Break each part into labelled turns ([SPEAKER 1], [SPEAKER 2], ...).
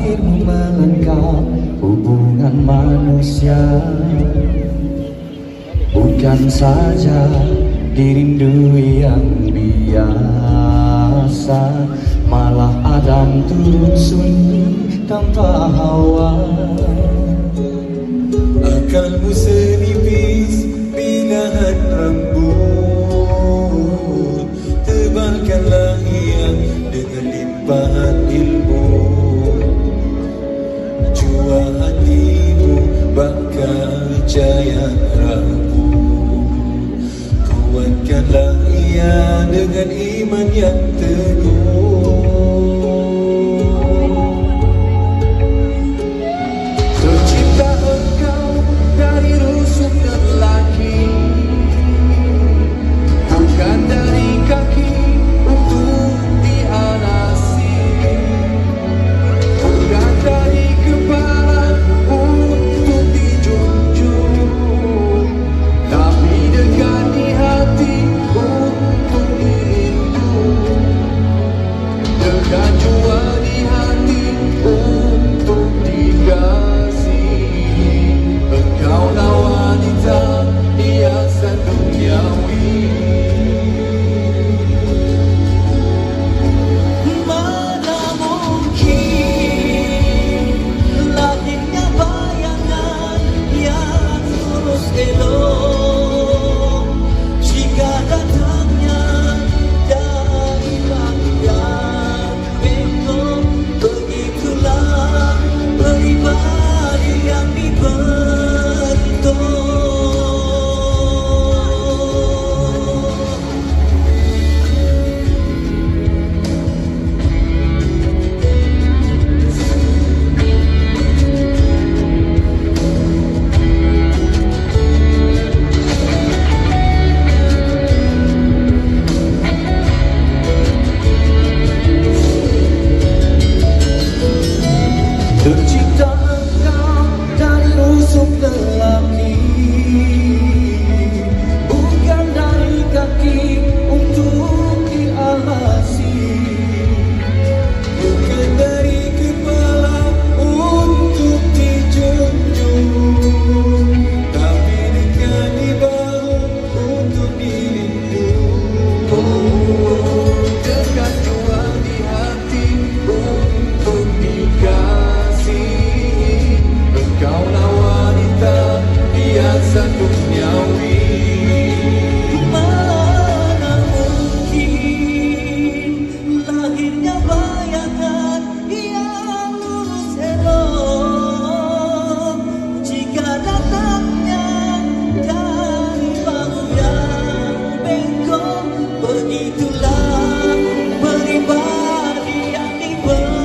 [SPEAKER 1] hadirmu melengkap hubungan manusia. Bukan saja dirindui yang biasa, malah Adam turun sunyi tanpa Hawa.
[SPEAKER 2] Akalmu senipis pilihan rambut, tebalkanlah ia dengan limpahan ilmu. Jua hatimu bakal jaya rabu, kuatkanlah ia dengan iman yang teguh. Tercipta engkau dari rusuk lelaki, bukan dari kaki untuk dialasi, bukan dari kepala untuk dijunjung, tapi dengan di hati untuk dirindu, dengan jua di hati untuk dikasihi. Engkaulah wanita hiasan duniawi.
[SPEAKER 1] Mana mungkin lahirnya bayangan yang lurus elok jika datangnya dari bagian bengkok. Begitulah pribadi yang dibentuk. Tercipta engkau dari rusuk lelaki, bukan dari kaki untuk dialasi,
[SPEAKER 2] Bukan dari kepala untuk dijunjung, tapi dengan di bahu untuk dilindung, dengan jua di hati untuk dikasihi. Engkaulah wanita hiasan duniawi.
[SPEAKER 1] mana mungkin lahirnya bayangan yang lurus elok jika datangnya dari bahu yang bengkok. Begitulah pribadi yang dibentuk.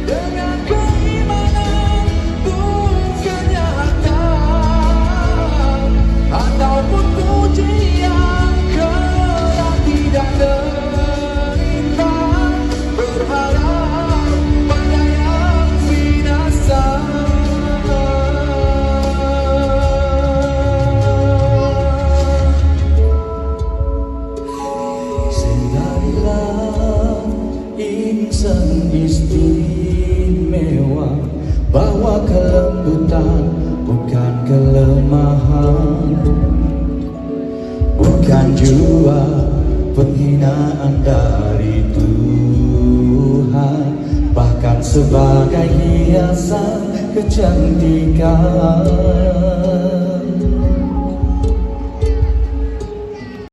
[SPEAKER 2] Dengan keimanan pun kenyataan, ataupun ujian kerap tidak terima, berharap pada yang binasa.
[SPEAKER 1] Sadarilah insan istimewa, bahwa kelembutan bukan kelemahan, bukan jua penghinaan dari Tuhan, bahkan sebagai hiasan kecantikan.